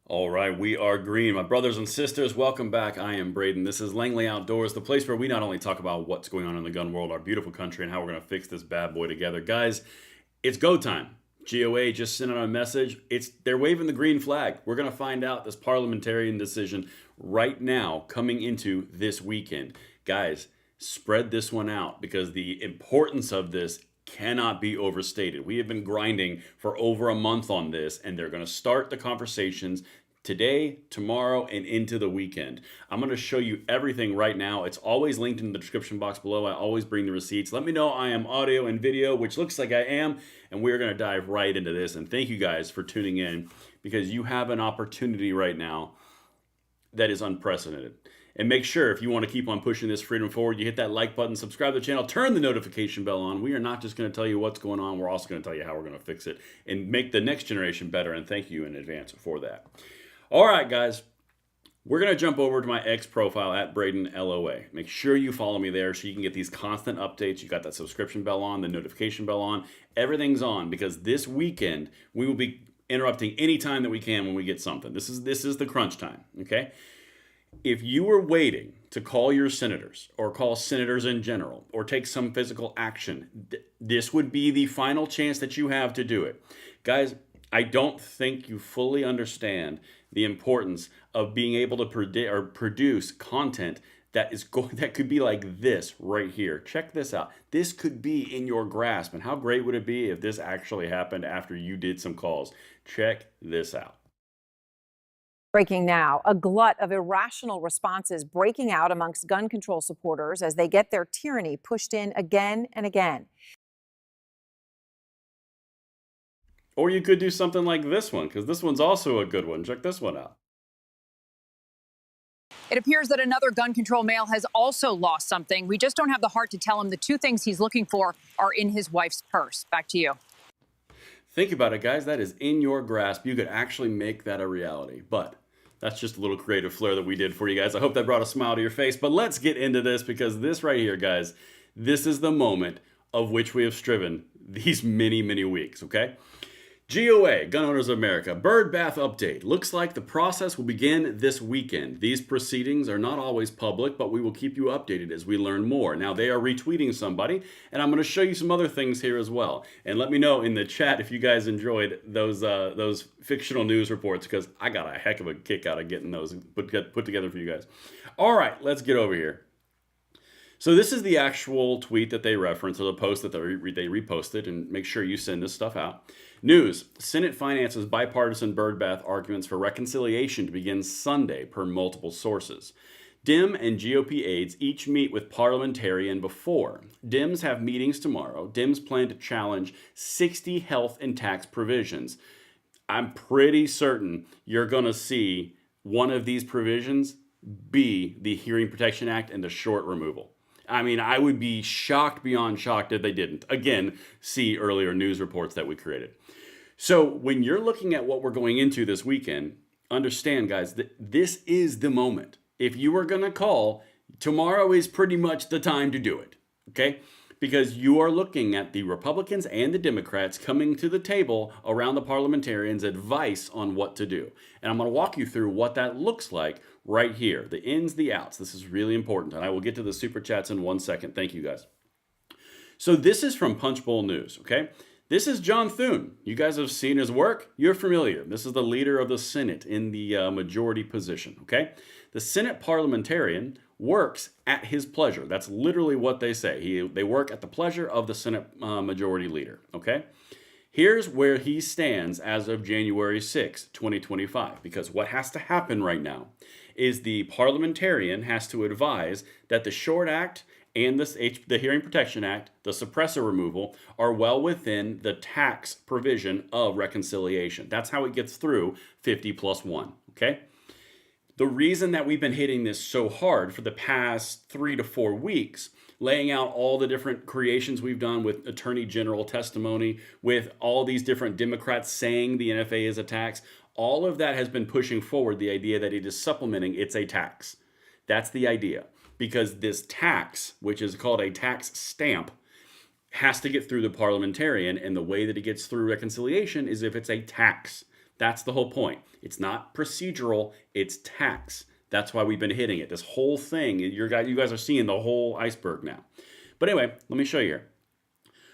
All right, we are green. My brothers and sisters, welcome back. I am Braden. This is Langley Outdoors, the place where we not only talk about what's going on in the gun world, our beautiful country, and how we're going to fix this bad boy together. Guys, it's go time. GOA just sent out a message. They're waving the green flag. We're going to find out this parliamentarian decision right now coming into this weekend. Guys, spread this one out because the importance of this cannot be overstated. We have been grinding for over a month on this, and they're going to start the conversations today, tomorrow, and into the weekend. I'm going to show you everything right now. It's always linked in the description box below. I always bring the receipts. Let me know I am audio and video, which looks like I am, and we're going to dive right into this. And thank you guys for tuning in because you have an opportunity right now that is unprecedented. And make sure, if you want to keep on pushing this freedom forward, you hit that like button, subscribe to the channel, turn the notification bell on. We are not just going to tell you what's going on. We're also going to tell you how we're going to fix it and make the next generation better. And thank you in advance for that. All right, guys. We're going to jump over to my X profile at Braden LOA. Make sure you follow me there so you can get these constant updates. You got that subscription bell on, the notification bell on. Everything's on because this weekend we will be interrupting any time that we can when we get something. This is the crunch time, okay? If you were waiting to call your senators or call senators in general or take some physical action, this would be the final chance that you have to do it. Guys, I don't think you fully understand the importance of being able to produce content that could be like this right here. Check this out. This could be in your grasp. And how great would it be if this actually happened after you did some calls? Check this out. Breaking now, a glut of irrational responses breaking out amongst gun control supporters as they get their tyranny pushed in again and again. Or you could do something like this one, because this one's also a good one. Check this one out. It appears that another gun control male has also lost something. We just don't have the heart to tell him the two things he's looking for are in his wife's purse. Back to you. Think about it, guys. That is in your grasp. You could actually make that a reality. But that's just a little creative flair that we did for you guys. I hope that brought a smile to your face. But let's get into this because this right here, guys, this is the moment of which we have striven these many, many weeks, okay? GOA, Gun Owners of America, bird bath update. Looks like the process will begin this weekend. These proceedings are not always public, but we will keep you updated as we learn more. Now, they are retweeting somebody, and I'm going to show you some other things here as well. And let me know in the chat if you guys enjoyed those fictional news reports, because I got a heck of a kick out of getting those put together for you guys. All right, let's get over here. So this is the actual tweet that they referenced, or the post that they reposted, and make sure you send this stuff out. News: Senate finances bipartisan birdbath arguments for reconciliation to begin Sunday, per multiple sources. Dem and GOP aides each meet with parliamentarian before. Dems have meetings tomorrow. Dems plan to challenge 60 health and tax provisions. I'm pretty certain you're going to see one of these provisions be the Hearing Protection Act and the short removal. I mean, I would be shocked beyond shocked if they didn't. Again, see earlier news reports that we created. So when you're looking at what we're going into this weekend, understand, guys, that this is the moment. If you are going to call, tomorrow is pretty much the time to do it, okay? Because you are looking at the Republicans and the Democrats coming to the table around the parliamentarians' advice on what to do. And I'm going to walk you through what that looks like right here. The ins, the outs. This is really important. And I will get to the super chats in 1 second. Thank you, guys. So this is from Punchbowl News, okay? This is John Thune. You guys have seen his work. You're familiar. This is the leader of the Senate in the majority position, okay? The Senate parliamentarian works at his pleasure. That's literally what they say. They work at the pleasure of the Senate majority leader, okay? Here's where he stands as of January 6, 2025, because what has to happen right now is the parliamentarian has to advise that the Short Act and the Hearing Protection Act, the suppressor removal, are well within the tax provision of reconciliation. That's how it gets through 50+1, okay? The reason that we've been hitting this so hard for the past 3 to 4 weeks, laying out all the different creations we've done with Attorney General testimony, with all these different Democrats saying the NFA is a tax, all of that has been pushing forward the idea that it is supplementing, it's a tax. That's the idea. Because this tax, which is called a tax stamp, has to get through the parliamentarian, and the way that it gets through reconciliation is if it's a tax. That's the whole point. It's not procedural, it's tax. That's why we've been hitting it. This whole thing, you guys are seeing the whole iceberg now. But anyway, let me show you here.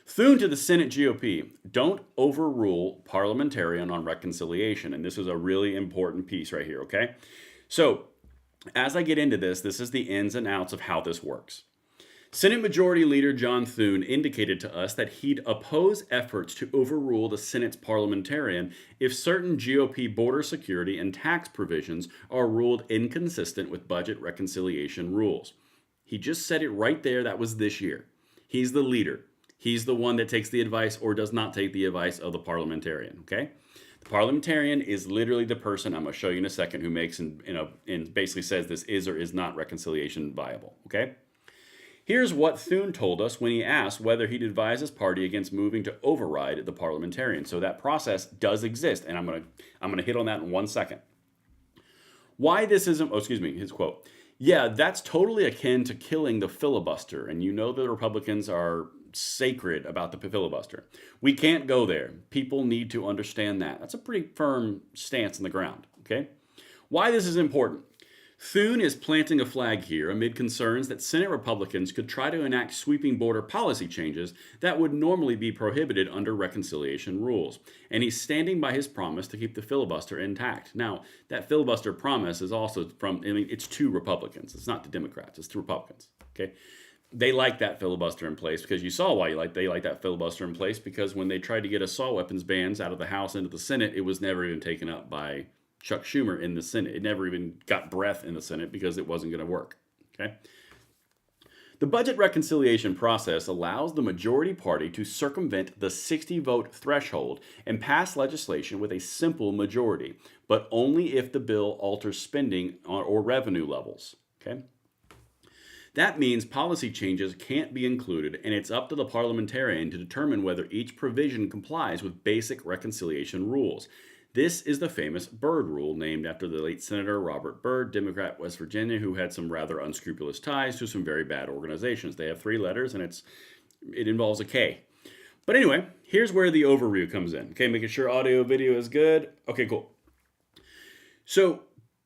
Thune to the Senate GOP, don't overrule parliamentarian on reconciliation. And this is a really important piece right here, okay? So, as I get into this, this is the ins and outs of how this works. Senate Majority Leader John Thune indicated to us that he'd oppose efforts to overrule the Senate's parliamentarian if certain GOP border security and tax provisions are ruled inconsistent with budget reconciliation rules. He just said it right there. That was this year. He's the leader. He's the one that takes the advice or does not take the advice of the parliamentarian, okay? The parliamentarian is literally the person, I'm going to show you in a second, who makes and basically says this is or is not reconciliation viable, okay? Here's what Thune told us when he asked whether he'd advise his party against moving to override the parliamentarian. So that process does exist, and I'm gonna hit on that in 1 second. Why this isn't, his quote. Yeah, that's totally akin to killing the filibuster, and you know the Republicans are sacred about the filibuster. We can't go there. People need to understand that. That's a pretty firm stance in the ground, okay? Why this is important. Thune is planting a flag here amid concerns that Senate Republicans could try to enact sweeping border policy changes that would normally be prohibited under reconciliation rules. And he's standing by his promise to keep the filibuster intact. Now, that filibuster promise is also it's to Republicans. It's not to Democrats. It's to Republicans. Okay? They like that filibuster in place because you saw why they like that filibuster in place, because when they tried to get assault weapons bans out of the House into the Senate, it was never even taken up by Chuck Schumer in the Senate. It never even got breath in the Senate because it wasn't going to work. Okay? The budget reconciliation process allows the majority party to circumvent the 60-vote threshold and pass legislation with a simple majority, but only if the bill alters spending or revenue levels. Okay? That means policy changes can't be included, and it's up to the parliamentarian to determine whether each provision complies with basic reconciliation rules. This is the famous Byrd Rule, named after the late Senator Robert Byrd, Democrat, West Virginia, who had some rather unscrupulous ties to some very bad organizations. They have 3 letters, and it involves a K. But anyway, here's where the overview comes in. Okay, making sure audio video is good. Okay, cool. So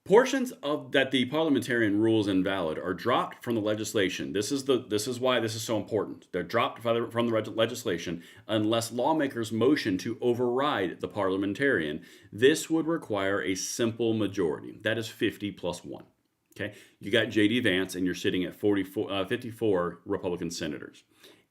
portions of that the parliamentarian rules invalid are dropped from the legislation. This is why this is so important. They're dropped from the legislation unless lawmakers motion to override the parliamentarian. This would require a simple majority. That is 50 plus 1. Okay, you got J.D. Vance, and you're sitting at 54 Republican senators.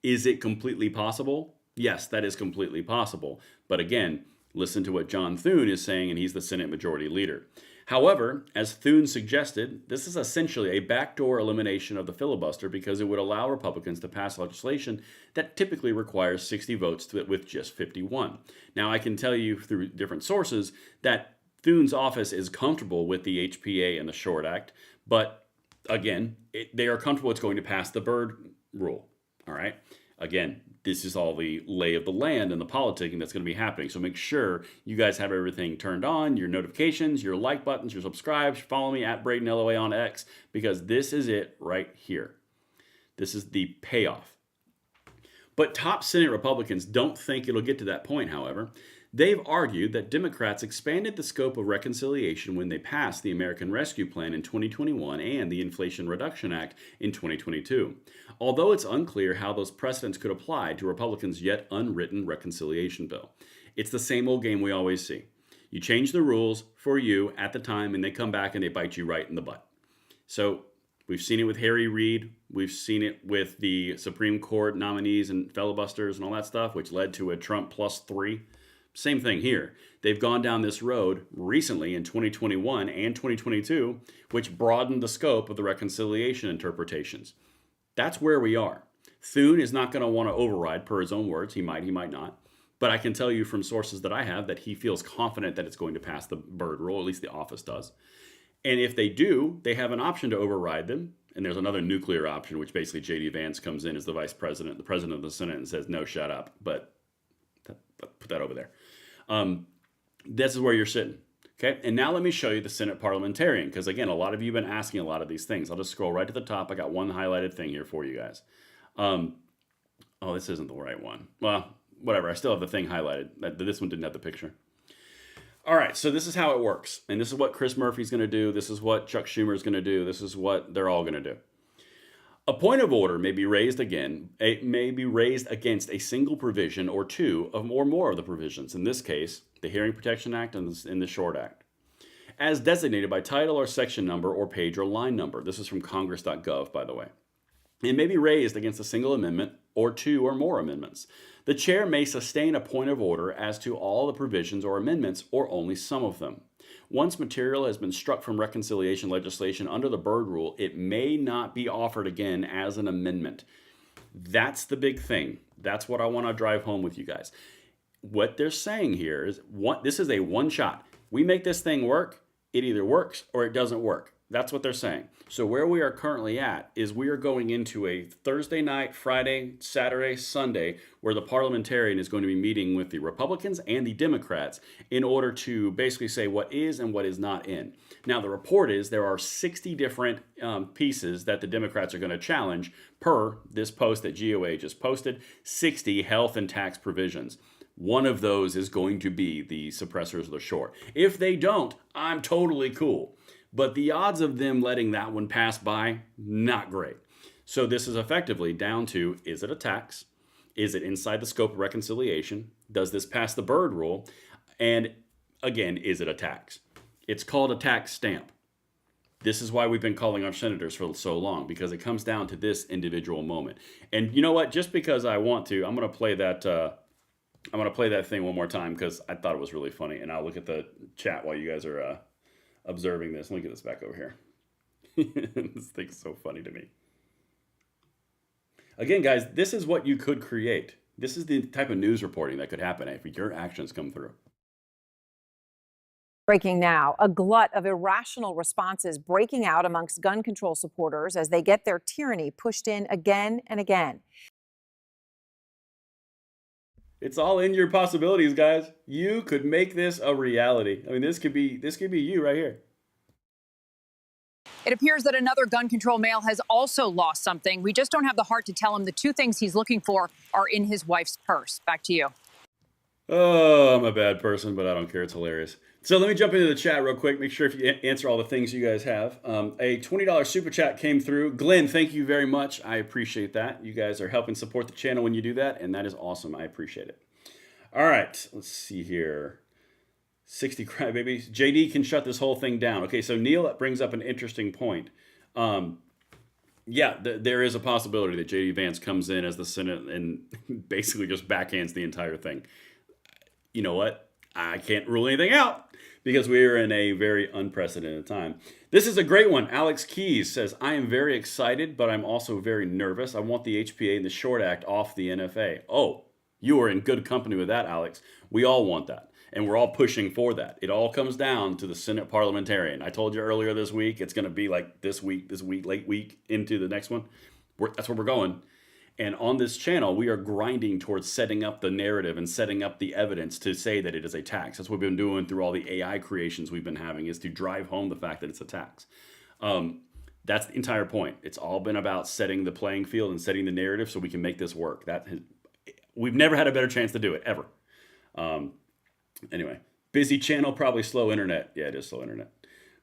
Is it completely possible? Yes, that is completely possible. But again, listen to what John Thune is saying, and he's the Senate Majority Leader. However, as Thune suggested, this is essentially a backdoor elimination of the filibuster because it would allow Republicans to pass legislation that typically requires 60 votes with just 51. Now, I can tell you through different sources that Thune's office is comfortable with the HPA and the Short Act, but again, they are comfortable it's going to pass the Byrd Rule. All right? Again, this is all the lay of the land and the politicking that's going to be happening. So make sure you guys have everything turned on, your notifications, your like buttons, your subscribes. Follow me at Braden LOA on X, because this is it right here. This is the payoff. But top Senate Republicans don't think it'll get to that point, however. They've argued that Democrats expanded the scope of reconciliation when they passed the American Rescue Plan in 2021 and the Inflation Reduction Act in 2022, although it's unclear how those precedents could apply to Republicans' yet unwritten reconciliation bill. It's the same old game we always see. You change the rules for you at the time, and they come back and they bite you right in the butt. So we've seen it with Harry Reid. We've seen it with the Supreme Court nominees and filibusters and all that stuff, which led to a Trump +3. Same thing here. They've gone down this road recently in 2021 and 2022, which broadened the scope of the reconciliation interpretations. That's where we are. Thune is not going to want to override, per his own words. He might not. But I can tell you from sources that I have that he feels confident that it's going to pass the Byrd Rule, at least the office does. And if they do, they have an option to override them. And there's another nuclear option, which basically J.D. Vance comes in as the vice president, the president of the Senate, and says, no, shut up. But put that over there. This is where you're sitting. Okay, and now let me show you the Senate parliamentarian, because again, a lot of you have been asking a lot of these things. I'll just scroll right to the top. I got one highlighted thing here for you guys. Oh, this isn't the right one. Well, whatever. I still have the thing highlighted. This one didn't have the picture. All right, so this is how it works. And this is what Chris Murphy's going to do. This is what Chuck Schumer's going to do. This is what they're all going to do. A point of order may be raised again. It may be raised against a single provision or two of or more of the provisions. In this case, the Hearing Protection Act and the Short Act, as designated by title or section number or page or line number. This is from Congress.gov, by the way. It may be raised against a single amendment or two or more amendments. The chair may sustain a point of order as to all the provisions or amendments or only some of them. Once material has been struck from reconciliation legislation under the Byrd Rule, it may not be offered again as an amendment. That's the big thing. That's what I want to drive home with you guys. What they're saying here is this is a one shot. We make this thing work, it either works or it doesn't work. That's what they're saying. So where we are currently at is we are going into a Thursday night, Friday, Saturday, Sunday, where the parliamentarian is going to be meeting with the Republicans and the Democrats in order to basically say what is and what is not in. Now, the report is there are 60 different pieces that the Democrats are going to challenge per this post that GOA just posted, 60 health and tax provisions. One of those is going to be the suppressors of the short. If they don't, I'm totally cool. But the odds of them letting that one pass by, not great. So this is effectively down to, is it a tax? Is it inside the scope of reconciliation? Does this pass the Byrd Rule? And again, is it a tax? It's called a tax stamp. This is why we've been calling our senators for so long, because it comes down to this individual moment. And you know what? Just because I want to, I'm going to play that thing one more time because I thought it was really funny. And I'll look at the chat while you guys are observing this. Let me get this back over here. This thing's so funny to me. Again, guys, this is what you could create. This is the type of news reporting that could happen if your actions come through. Breaking now, a glut of irrational responses breaking out amongst gun control supporters as they get their tyranny pushed in again and again. It's all in your possibilities, guys. You could make this a reality. I mean, this could be you right here. It appears that another gun control male has also lost something. We just don't have the heart to tell him the two things he's looking for are in his wife's purse. Back to you. Oh, I'm a bad person, but I don't care. It's hilarious. So let me jump into the chat real quick. Make sure if you answer all the things you guys have. A $20 super chat came through. Glenn, thank you very much. I appreciate that. You guys are helping support the channel when you do that, and that is awesome. I appreciate it. All right, let's see here. 60 crybabies. JD can shut this whole thing down. Okay, so Neil brings up an interesting point. There is a possibility that JD Vance comes in as the Senate and basically just backhands the entire thing. You know what? I can't rule anything out because we are in a very unprecedented time. This is a great one. Alex Keys says, I am very excited, but I'm also very nervous. I want the HPA and the Short Act off the NFA. Oh, you are in good company with that, Alex. We all want that, and we're all pushing for that. It all comes down to the Senate parliamentarian. I told you earlier this week, it's going to be like this week, late week into the next one. That's where we're going. And on this channel, we are grinding towards setting up the narrative and setting up the evidence to say that it is a tax. That's what we've been doing through all the AI creations we've been having, is to drive home the fact that it's a tax. That's the entire point. It's all been about setting the playing field and setting the narrative so we can make this work. We've never had a better chance to do it, ever. Anyway, busy channel, probably slow internet. Yeah, it is slow internet.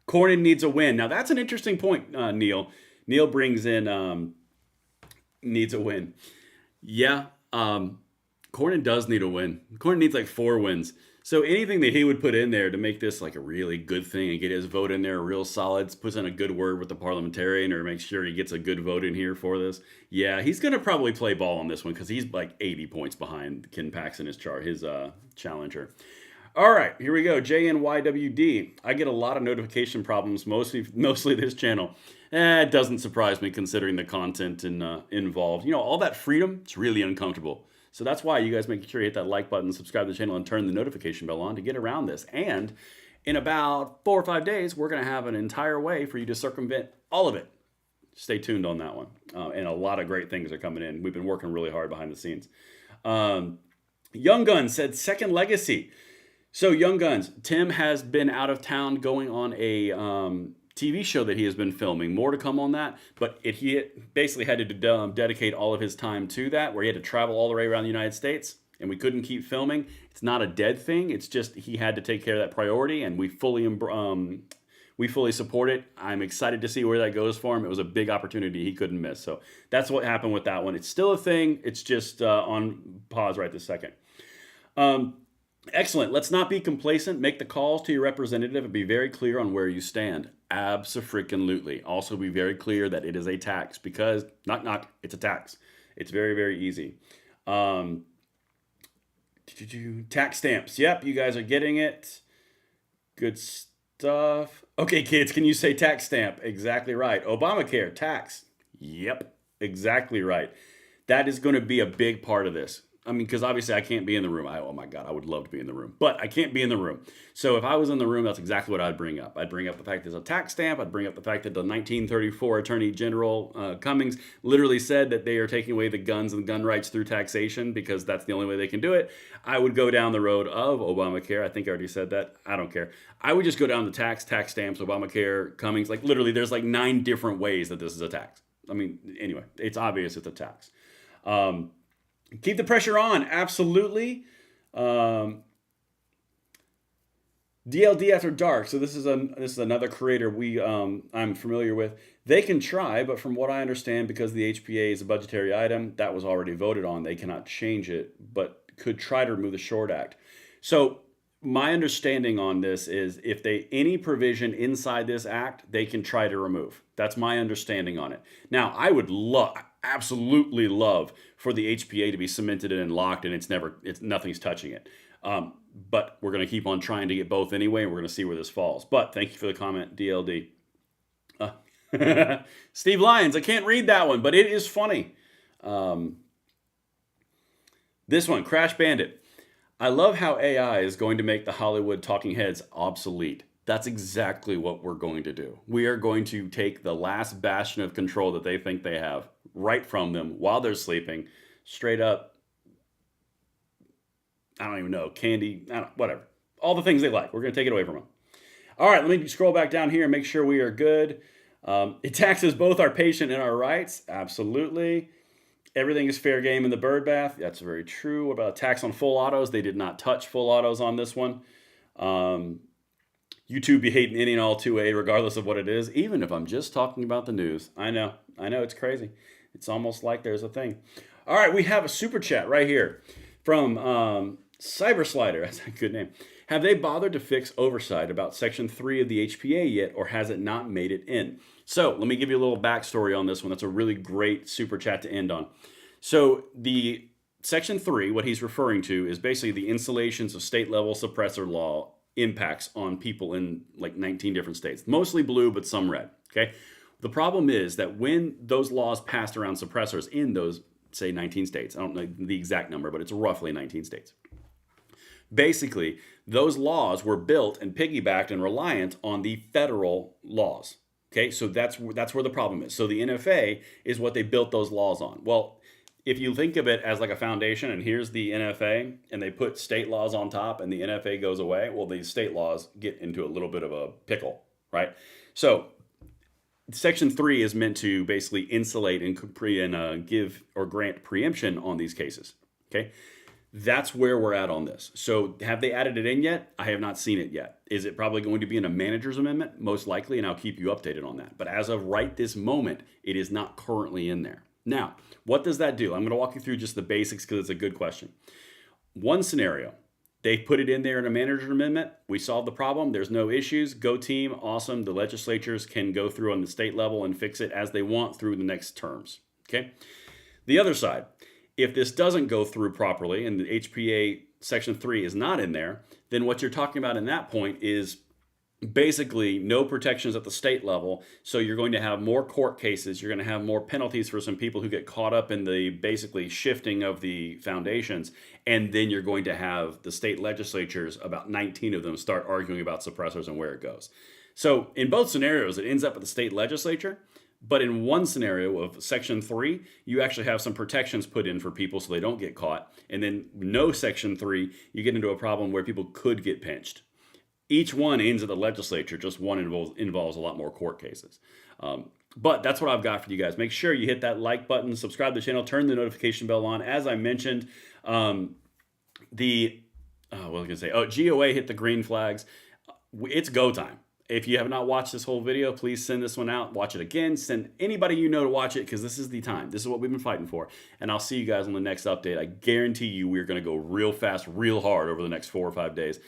Cornyn needs a win. Now, that's an interesting point, Neil. Neil brings in... needs a win. Yeah, Cornyn does need a win. Cornyn needs like 4 wins. So anything that he would put in there to make this like a really good thing and get his vote in there real solid, puts in a good word with the parliamentarian or makes sure he gets a good vote in here for this. Yeah, he's going to probably play ball on this one because he's like 80 points behind Ken Paxton, his challenger. All right, here we go. JNYWD. I get a lot of notification problems, mostly this channel. It doesn't surprise me considering the content involved. You know, all that freedom, it's really uncomfortable. So that's why you guys make sure you hit that like button, subscribe to the channel, and turn the notification bell on to get around this. And in about 4 or 5 days, we're going to have an entire way for you to circumvent all of it. Stay tuned on that one. And a lot of great things are coming in. We've been working really hard behind the scenes. Young Gun said second legacy. So Young Guns, Tim has been out of town going on a TV show that he has been filming. More to come on that, but he basically had to dedicate all of his time to that, where he had to travel all the way around the United States, and we couldn't keep filming. It's not a dead thing. It's just he had to take care of that priority, and we fully support it. I'm excited to see where that goes for him. It was a big opportunity he couldn't miss. So that's what happened with that one. It's still a thing. It's just on pause right this second. Excellent. Let's not be complacent. Make the calls to your representative and be very clear on where you stand. Abso-freaking-lutely. Also be very clear that it is a tax because, knock, knock, it's a tax. It's very, very easy. Tax stamps. Yep, you guys are getting it. Good stuff. Okay, kids, can you say tax stamp? Exactly right. Obamacare, tax. Yep, exactly right. That is going to be a big part of this. I mean, because obviously I can't be in the room. Oh my God, I would love to be in the room, but I can't be in the room. So if I was in the room, that's exactly what I'd bring up. I'd bring up the fact there's a tax stamp. I'd bring up the fact that the 1934 Attorney General Cummings literally said that they are taking away the guns and gun rights through taxation because that's the only way they can do it. I would go down the road of Obamacare. I think I already said that. I don't care. I would just go down the tax stamps, Obamacare, Cummings. Like literally, there's like 9 different ways that this is a tax. I mean, anyway, it's obvious it's a tax. Keep the pressure on. Absolutely. DLD After Dark. So this is another creator I'm familiar with. They can try, but from what I understand, because the HPA is a budgetary item, that was already voted on. They cannot change it, but could try to remove the Short Act. So my understanding on this is if any provision inside this act, they can try to remove. That's my understanding on it. Now, I would absolutely love for the HPA to be cemented in and locked and nothing's touching it. But we're going to keep on trying to get both anyway, and we're going to see where this falls. But thank you for the comment, DLD. Steve Lyons, I can't read that one, but it is funny. This one, Crash Bandit. I love how AI is going to make the Hollywood talking heads obsolete. That's exactly what we're going to do. We are going to take the last bastion of control that they think they have right from them while they're sleeping, straight up, I don't even know, candy, whatever. All the things they like. We're going to take it away from them. All right, let me scroll back down here and make sure we are good. It taxes both our patient and our rights. Absolutely. Everything is fair game in the bird bath. That's very true. What about a tax on full autos? They did not touch full autos on this one. YouTube be hating any and all 2A regardless of what it is, even if I'm just talking about the news. I know, it's crazy. It's almost like there's a thing. All right, we have a super chat right here from Cyber Slider. That's a good name. Have they bothered to fix oversight about Section 3 of the HPA yet, or has it not made it in? So let me give you a little backstory on this one. That's a really great super chat to end on. So the Section 3, what he's referring to, is basically the installations of state-level suppressor law impacts on people in like 19 different states. Mostly blue, but some red, okay? The problem is that when those laws passed around suppressors in those, say, 19 states, I don't know the exact number, but it's roughly 19 states. Basically, those laws were built and piggybacked and reliant on the federal laws. Okay, so that's where the problem is. So the NFA is what they built those laws on. Well, if you think of it as like a foundation, and here's the NFA, and they put state laws on top, and the NFA goes away, well, the state laws get into a little bit of a pickle, right? So Section 3 is meant to basically insulate and give or grant preemption on these cases, okay? That's where we're at on this. So have they added it in yet? I have not seen it yet. Is it probably going to be in a manager's amendment? Most likely, and I'll keep you updated on that. But as of right this moment, it is not currently in there. Now, what does that do? I'm going to walk you through just the basics because it's a good question. One scenario, they put it in there in a manager's amendment. We solved the problem. There's no issues. Go team. Awesome. The legislatures can go through on the state level and fix it as they want through the next terms. Okay. The other side, if this doesn't go through properly and the HPA Section 3 is not in there, then what you're talking about in that point is basically no protections at the state level. So you're going to have more court cases. You're going to have more penalties for some people who get caught up in the basically shifting of the foundations. And then you're going to have the state legislatures, about 19 of them, start arguing about suppressors and where it goes. So in both scenarios, it ends up at the state legislature. But in one scenario of Section 3, you actually have some protections put in for people so they don't get caught. And then no Section 3, you get into a problem where people could get pinched. Each one ends at the legislature. Just one involves a lot more court cases. But that's what I've got for you guys. Make sure you hit that like button, subscribe to the channel, turn the notification bell on. As I mentioned, the what was I gonna say? Oh, GOA hit the green flags. It's go time. If you have not watched this whole video, please send this one out. Watch it again. Send anybody you know to watch it, because this is the time. This is what we've been fighting for. And I'll see you guys on the next update. I guarantee you we're going to go real fast, real hard over the next 4 or 5 days.